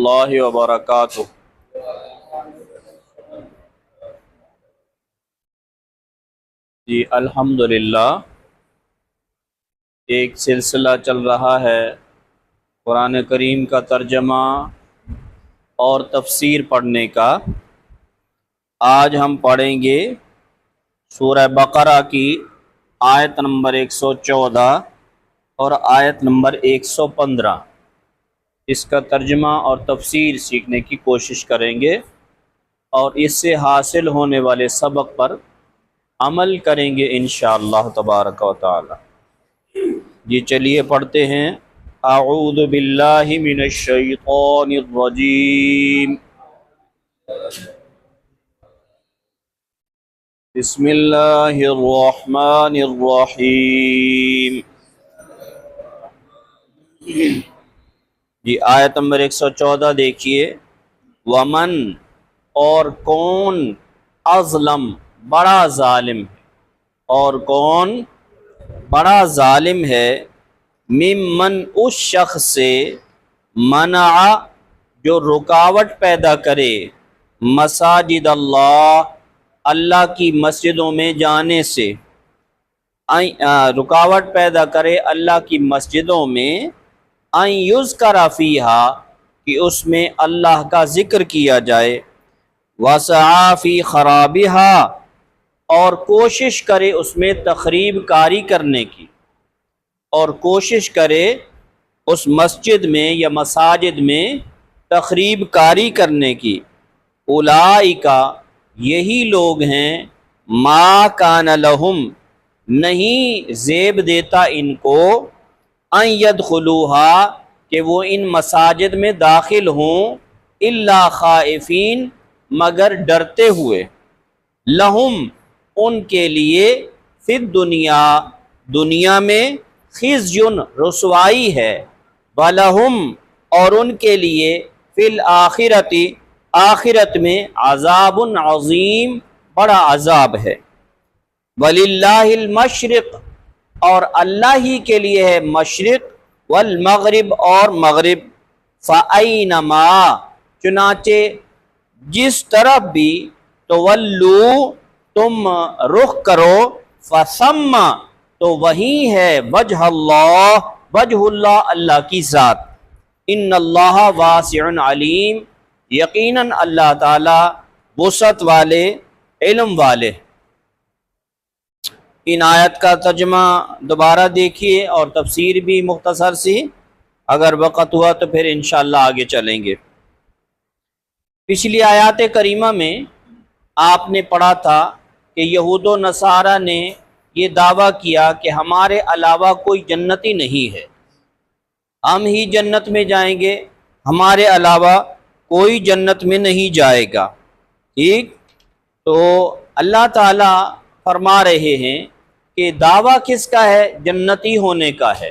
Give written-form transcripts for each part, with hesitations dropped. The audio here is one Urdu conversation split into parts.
اللہ وبرکاتہ۔ جی الحمدللہ، ایک سلسلہ چل رہا ہے قرآن کریم کا ترجمہ اور تفسیر پڑھنے کا۔ آج ہم پڑھیں گے سورہ بقرہ کی آیت نمبر 114 اور آیت نمبر 115۔ اس کا ترجمہ اور تفسیر سیکھنے کی کوشش کریں گے اور اس سے حاصل ہونے والے سبق پر عمل کریں گے انشاءاللہ تبارک و تعالی۔ جی چلیے پڑھتے ہیں۔ اعوذ باللہ من الشیطان الرجیم، بسم اللہ الرحمن الرحیم۔ جی آیت نمبر 114 دیکھیے۔ ومن، اور کون، اظلم، بڑا ظالم ہے، اور کون بڑا ظالم ہے، ممن، اس شخص سے، منع، جو رکاوٹ پیدا کرے، مساجد اللہ، اللہ کی مسجدوں میں جانے سے، رکاوٹ پیدا کرے اللہ کی مسجدوں میں، ان یذکر فیہا، کہ اس میں اللہ کا ذکر کیا جائے، وسعی فی خرابہا، اور کوشش کرے اس میں تخریب کاری کرنے کی، اور کوشش کرے اس مسجد میں یا مساجد میں تخریب کاری کرنے کی۔ اولئک، یہی لوگ ہیں، ما کان لہم، نہیں زیب دیتا ان کو، ان یدخلوہا، کہ وہ ان مساجد میں داخل ہوں، الا خائفین، مگر ڈرتے ہوئے، لہم، ان کے لیے، فی الدنیا، دنیا میں، خزیٌ، رسوائی ہے، ولہم، اور ان کے لیے، فی الآخرۃ، آخرت میں، عذاب عظیم، بڑا عذاب ہے۔ وللہ المشرق، اور اللہ ہی کے لیے ہے مشرق، والمغرب، اور مغرب، فأینما، چنانچہ جس طرف بھی، تولو، تم رخ کرو، فثم، تو وہی ہے، وجہ اللہ، وجہ اللہ، اللہ کی ذات، ان اللہ واسع علیم، یقیناً اللہ تعالی وسعت والے، علم والے۔ ان آیت کا ترجمہ دوبارہ دیکھیے اور تفسیر بھی مختصر سی، اگر وقت ہوا تو پھر انشاءاللہ آگے چلیں گے۔ پچھلی آیات کریمہ میں آپ نے پڑھا تھا کہ یہود و نصارہ نے یہ دعویٰ کیا کہ ہمارے علاوہ کوئی جنتی نہیں ہے، ہم ہی جنت میں جائیں گے، ہمارے علاوہ کوئی جنت میں نہیں جائے گا۔ ٹھیک، تو اللہ تعالیٰ فرما رہے ہیں کہ دعویٰ کس کا ہے؟ جنتی ہونے کا ہے،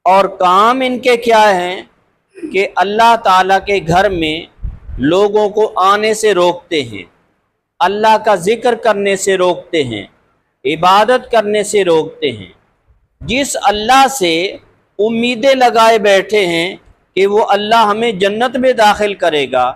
اور کام ان کے کیا ہیں کہ اللہ تعالیٰ کے گھر میں لوگوں کو آنے سے روکتے ہیں، اللہ کا ذکر کرنے سے روکتے ہیں، عبادت کرنے سے روکتے ہیں۔ جس اللہ سے امیدیں لگائے بیٹھے ہیں کہ وہ اللہ ہمیں جنت میں داخل کرے گا،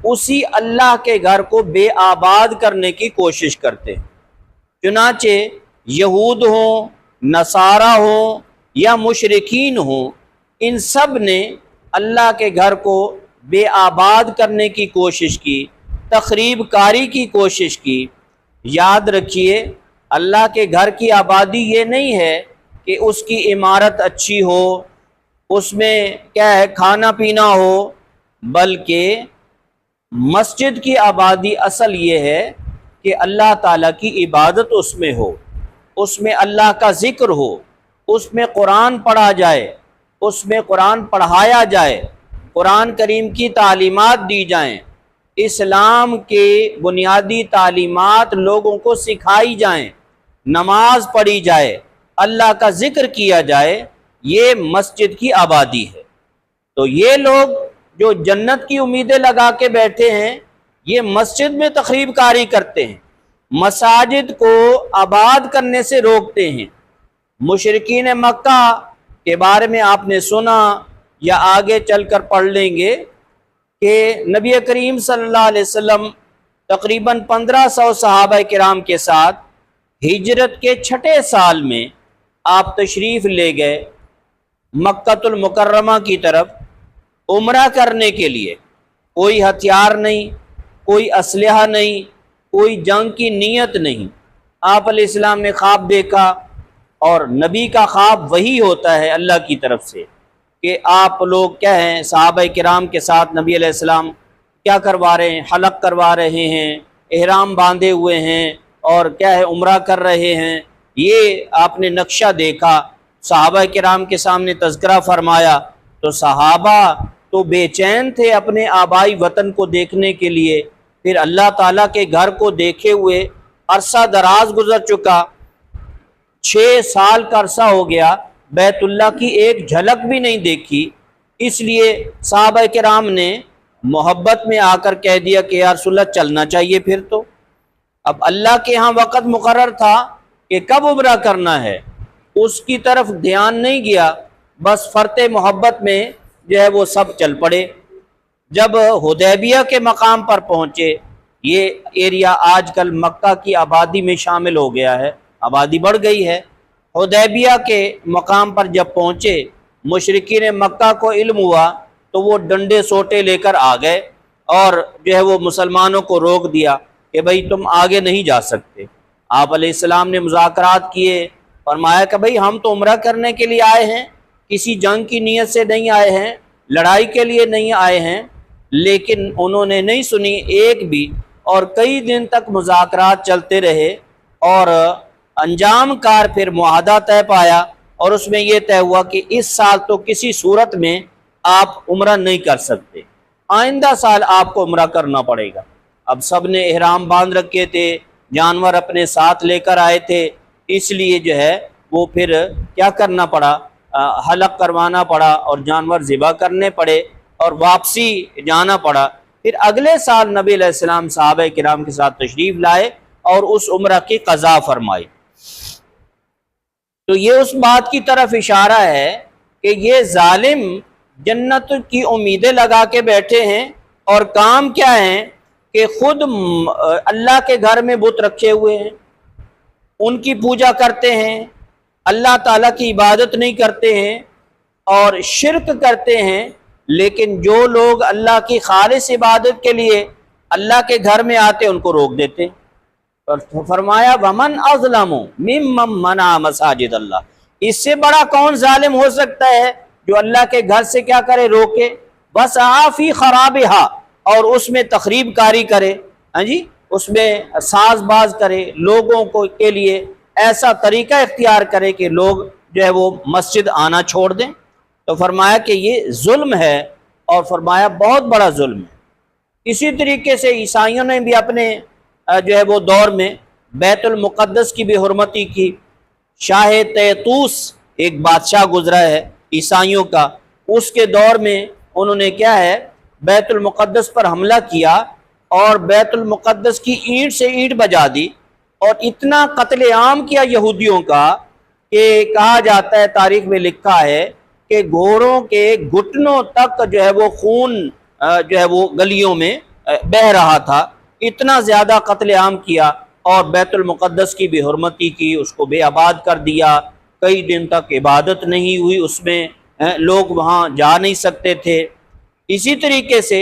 اسی اللہ کے گھر کو بے آباد کرنے کی کوشش کرتے ہیں۔ چنانچہ یہود ہوں، نصارہ ہوں یا مشرکین ہوں، ان سب نے اللہ کے گھر کو بے آباد کرنے کی کوشش کی، تخریب کاری کی کوشش کی۔ یاد رکھیے، اللہ کے گھر کی آبادی یہ نہیں ہے کہ اس کی عمارت اچھی ہو، اس میں کیا ہے کھانا پینا ہو، بلکہ مسجد کی آبادی اصل یہ ہے کہ اللہ تعالیٰ کی عبادت اس میں ہو، اس میں اللہ کا ذکر ہو، اس میں قرآن پڑھا جائے، اس میں قرآن پڑھایا جائے، قرآن کریم کی تعلیمات دی جائیں، اسلام کے بنیادی تعلیمات لوگوں کو سکھائی جائیں، نماز پڑھی جائے، اللہ کا ذکر کیا جائے، یہ مسجد کی آبادی ہے۔ تو یہ لوگ جو جنت کی امیدیں لگا کے بیٹھے ہیں، یہ مسجد میں تخریب کاری کرتے ہیں، مساجد کو آباد کرنے سے روکتے ہیں۔ مشرکین مکہ کے بارے میں آپ نے سنا یا آگے چل کر پڑھ لیں گے کہ نبی کریم صلی اللہ علیہ وسلم تقریباً 1500 صحابہ کرام کے ساتھ ہجرت کے 6 سال میں آپ تشریف لے گئے مکۃ المکرمہ کی طرف عمرہ کرنے کے لیے۔ کوئی ہتھیار نہیں، کوئی اسلحہ نہیں، کوئی جنگ کی نیت نہیں۔ آپ علیہ السلام نے خواب دیکھا، اور نبی کا خواب وہی ہوتا ہے اللہ کی طرف سے کہ آپ لوگ کیا ہیں، صحابہ کرام کے ساتھ نبی علیہ السلام کیا کروا رہے ہیں، حلق کروا رہے ہیں، احرام باندھے ہوئے ہیں، اور کیا ہے عمرہ کر رہے ہیں۔ یہ آپ نے نقشہ دیکھا، صحابہ کرام کے سامنے تذکرہ فرمایا، تو صحابہ تو بے چین تھے اپنے آبائی وطن کو دیکھنے کے لیے۔ پھر اللہ تعالیٰ کے گھر کو دیکھے ہوئے عرصہ دراز گزر چکا، 6 سال کا عرصہ ہو گیا، بیت اللہ کی ایک جھلک بھی نہیں دیکھی۔ اس لیے صحابہ کرام نے محبت میں آ کر کہہ دیا کہ یا رسول اللہ چلنا چاہیے پھر تو۔ اب اللہ کے ہاں وقت مقرر تھا کہ کب عمرہ کرنا ہے، اس کی طرف دھیان نہیں گیا، بس فرط محبت میں جو ہے وہ سب چل پڑے۔ جب حدیبیہ کے مقام پر پہنچے، یہ ایریا آج کل مکہ کی آبادی میں شامل ہو گیا ہے، آبادی بڑھ گئی ہے۔ حدیبیہ کے مقام پر جب پہنچے، مشرکین مکہ کو علم ہوا تو وہ ڈنڈے سوٹے لے کر آ گئے، اور جو ہے وہ مسلمانوں کو روک دیا کہ بھئی تم آگے نہیں جا سکتے۔ آپ علیہ السلام نے مذاکرات کیے، فرمایا کہ بھئی ہم تو عمرہ کرنے کے لیے آئے ہیں، کسی جنگ کی نیت سے نہیں آئے ہیں، لڑائی کے لیے نہیں آئے ہیں۔ لیکن انہوں نے نہیں سنی ایک بھی، اور کئی دن تک مذاکرات چلتے رہے، اور انجام کار پھر معاہدہ طے پایا، اور اس میں یہ طے ہوا کہ اس سال تو کسی صورت میں آپ عمرہ نہیں کر سکتے، آئندہ سال آپ کو عمرہ کرنا پڑے گا۔ اب سب نے احرام باندھ رکھے تھے، جانور اپنے ساتھ لے کر آئے تھے، اس لیے جو ہے وہ پھر کیا کرنا پڑا، حلق کروانا پڑا اور جانور ذبح کرنے پڑے اور واپسی جانا پڑا۔ پھر اگلے سال نبی علیہ السلام صحابہ کرام کے ساتھ تشریف لائے اور اس عمرہ کی قضا فرمائی۔ تو یہ اس بات کی طرف اشارہ ہے کہ یہ ظالم جنت کی امیدیں لگا کے بیٹھے ہیں، اور کام کیا ہے کہ خود اللہ کے گھر میں بت رکھے ہوئے ہیں، ان کی پوجا کرتے ہیں، اللہ تعالیٰ کی عبادت نہیں کرتے ہیں اور شرک کرتے ہیں۔ لیکن جو لوگ اللہ کی خالص عبادت کے لیے اللہ کے گھر میں آتے ان کو روک دیتے ہیں۔ اور فرمایا وَمَنْ أَظْلَمُ مِمَّنْ مَنَعَ مَسَاجِدَ اللَّهِ، اس سے بڑا کون ظالم ہو سکتا ہے جو اللہ کے گھر سے کیا کرے، روکے، وَسَعَىٰ فِي خَرَابِهَا، اور اس میں تخریب کاری کرے، ہاں جی، اس میں ساز باز کرے، لوگوں کو کے لیے ایسا طریقہ اختیار کرے کہ لوگ جو ہے وہ مسجد آنا چھوڑ دیں۔ تو فرمایا کہ یہ ظلم ہے، اور فرمایا بہت بڑا ظلم ہے۔ اسی طریقے سے عیسائیوں نے بھی اپنے جو ہے وہ دور میں بیت المقدس کی بھی حرمتی کی۔ شاہ تیتوس ایک بادشاہ گزرا ہے عیسائیوں کا، اس کے دور میں انہوں نے کیا ہے بیت المقدس پر حملہ کیا، اور بیت المقدس کی اینٹ سے اینٹ بجا دی، اور اتنا قتل عام کیا یہودیوں کا کہ کہا جاتا ہے، تاریخ میں لکھا ہے کہ گھوڑوں کے گھٹنوں تک جو ہے وہ خون جو ہے وہ گلیوں میں بہہ رہا تھا، اتنا زیادہ قتل عام کیا، اور بیت المقدس کی بھی حرمتی کی، اس کو بے آباد کر دیا، کئی دن تک عبادت نہیں ہوئی اس میں، لوگ وہاں جا نہیں سکتے تھے۔ اسی طریقے سے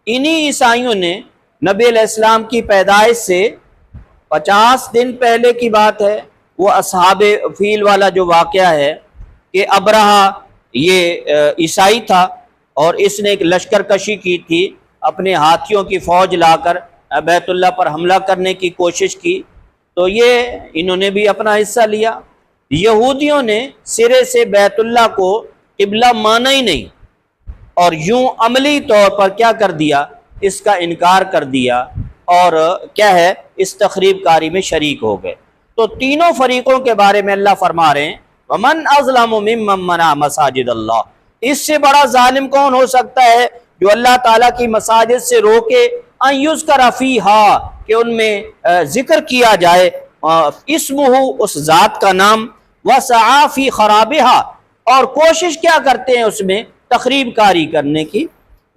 انہی عیسائیوں نے نبی علیہ السلام کی پیدائش سے 50 دن پہلے کی بات ہے، وہ اصحاب فیل والا جو واقعہ ہے کہ ابرہہ یہ عیسائی تھا، اور اس نے ایک لشکر کشی کی تھی، اپنے ہاتھیوں کی فوج لا کر بیت اللہ پر حملہ کرنے کی کوشش کی، تو یہ انہوں نے بھی اپنا حصہ لیا۔ یہودیوں نے سرے سے بیت اللہ کو قبلہ مانا ہی نہیں، اور یوں عملی طور پر کیا کر دیا، اس کا انکار کر دیا، اور کیا ہے اس تخریب کاری میں شریک ہو گئے۔ تو تینوں فریقوں کے بارے میں اللہ فرما رہے ہیں وَمَنْ أَظْلَمُ مِمَّنْ مَنَعَ مَسَاجِدَ اللَّهِ، اس سے بڑا ظالم کون ہو سکتا ہے جو اللہ تعالیٰ کی مساجد سے روکے أَن يُذْكَرَ فِيهَا، کہ ان میں ذکر کیا جائے اسمہ، اس ذات کا نام، وَسَعَىٰ فِي خَرَابِهَا، اور کوشش کیا کرتے ہیں اس میں تخریب کاری کرنے کی،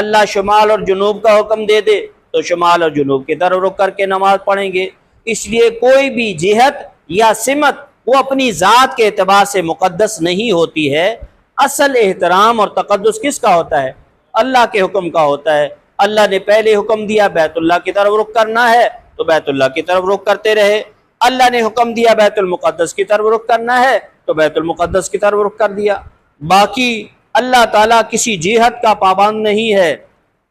اللہ شمال اور جنوب کا حکم دے دے تو شمال اور جنوب کی طرف رخ کر کے نماز پڑھیں گے۔ اس لیے کوئی بھی جہت یا سمت وہ اپنی ذات کے اعتبار سے مقدس نہیں ہوتی ہے، اصل احترام اور تقدس کس کا ہوتا ہے؟ اللہ کے حکم کا ہوتا ہے۔ اللہ نے پہلے حکم دیا بیت اللہ کی طرف رخ کرنا ہے تو بیت اللہ کی طرف رخ کرتے رہے، اللہ نے حکم دیا بیت المقدس کی طرف رخ کرنا ہے تو بیت المقدس کی طرف رخ کر دیا۔ باقی اللہ تعالیٰ کسی جہت کا پابند نہیں ہے،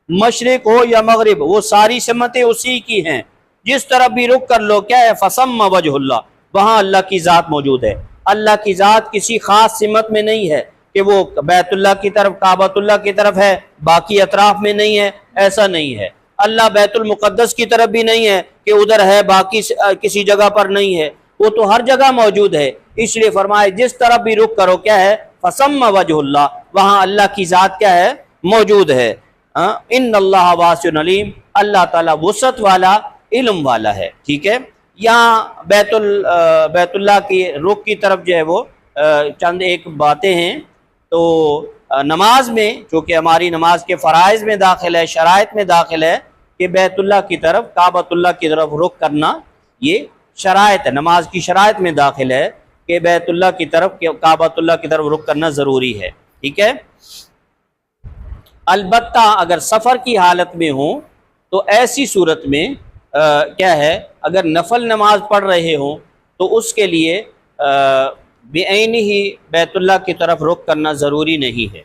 مشرق ہو یا مغرب، وہ ساری سمتیں اسی کی ہیں، جس طرف بھی رخ کر لو کیا ہے؟ فثم وجہ اللہ، وہاں اللہ کی ذات موجود ہے۔ اللہ کی ذات کسی خاص سمت میں نہیں ہے کہ وہ بیت اللہ کی طرف، کعبۃ اللہ کی طرف ہے، باقی اطراف میں نہیں ہے، ایسا نہیں ہے۔ اللہ بیت المقدس کی طرف بھی نہیں ہے کہ ادھر ہے باقی کسی جگہ پر نہیں ہے، وہ تو ہر جگہ موجود ہے۔ اس لیے فرمائے جس طرف بھی رخ کرو کیا ہے؟ فثم وجہ اللہ، وہاں اللہ کی ذات کیا ہے؟ موجود ہے۔ ان اللہ واسع علیم، اللہ تعالیٰ وسعت والا، علم والا ہے۔ ٹھیک ہے، یہاں بیت اللہ کی رخ کی طرف جو ہے وہ چند ایک باتیں ہیں۔ تو نماز میں چونکہ ہماری نماز کے فرائض میں داخل ہے، شرائط میں داخل ہے کہ بیت اللہ کی طرف، کعبۃ اللہ کی طرف رخ کرنا یہ شرائط ہے، نماز کی شرائط میں داخل ہے کہ بیت اللہ کی طرف، کعبۃ اللہ کی طرف رخ کرنا ضروری ہے۔ ٹھیک ہے، البتہ اگر سفر کی حالت میں ہوں تو ایسی صورت میں کیا ہے؟ اگر نفل نماز پڑھ رہے ہوں تو اس کے لیے بعین ہی بیت اللہ کی طرف رخ کرنا ضروری نہیں ہے۔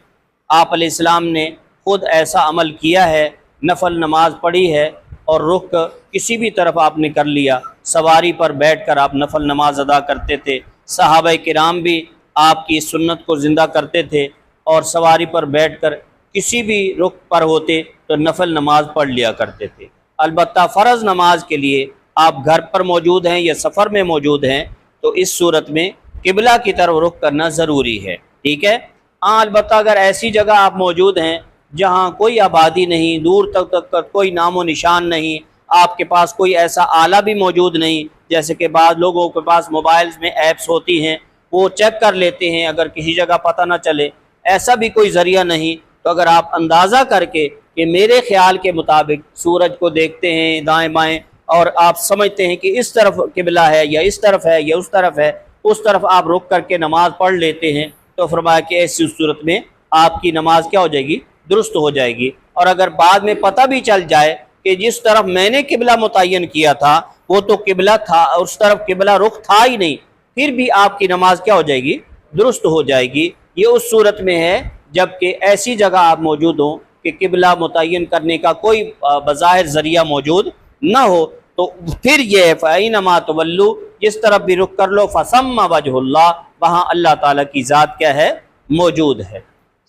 آپ علیہ السلام نے خود ایسا عمل کیا ہے، نفل نماز پڑھی ہے اور رخ کسی بھی طرف آپ نے کر لیا، سواری پر بیٹھ کر آپ نفل نماز ادا کرتے تھے، صحابہ کرام بھی آپ کی سنت کو زندہ کرتے تھے اور سواری پر بیٹھ کر کسی بھی رخ پر ہوتے تو نفل نماز پڑھ لیا کرتے تھے۔ البتہ فرض نماز کے لیے آپ گھر پر موجود ہیں یا سفر میں موجود ہیں تو اس صورت میں قبلہ کی طرف رخ کرنا ضروری ہے۔ ٹھیک ہے، البتہ اگر ایسی جگہ آپ موجود ہیں جہاں کوئی آبادی نہیں، دور تک کوئی نام و نشان نہیں، آپ کے پاس کوئی ایسا آلہ بھی موجود نہیں، جیسے کہ بعض لوگوں کے پاس موبائلز میں ایپس ہوتی ہیں، وہ چیک کر لیتے ہیں اگر کسی جگہ پتہ نہ چلے، ایسا بھی کوئی ذریعہ نہیں، تو اگر آپ اندازہ کر کے کہ میرے خیال کے مطابق سورج کو دیکھتے ہیں دائیں بائیں اور آپ سمجھتے ہیں کہ اس طرف قبلہ ہے یا اس طرف ہے یا اس طرف ہے، اس طرف آپ رک کر کے نماز پڑھ لیتے ہیں تو فرمایا کہ ایسی صورت میں آپ کی نماز کیا ہو جائے گی؟ درست ہو جائے گی۔ اور اگر بعد میں پتہ بھی چل جائے کہ جس طرف میں نے قبلہ متعین کیا تھا وہ تو قبلہ تھا، اس طرف قبلہ رخ تھا ہی نہیں، پھر بھی آپ کی نماز کیا ہو جائے گی؟ درست ہو جائے گی۔ یہ اس صورت میں ہے جبکہ ایسی جگہ آپ موجود ہوں کہ قبلہ متعین کرنے کا کوئی بظاہر ذریعہ موجود نہ ہو، تو پھر یہ ہے فَأَيْنَمَا تُوَلُّوا، جس طرف بھی رخ کر لو فَثَمَّ وَجْهُ اللَّهِ، وہاں اللہ تعالیٰ کی ذات کیا ہے؟ موجود ہے۔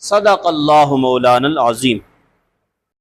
صدق اللہ مولانا العظیم۔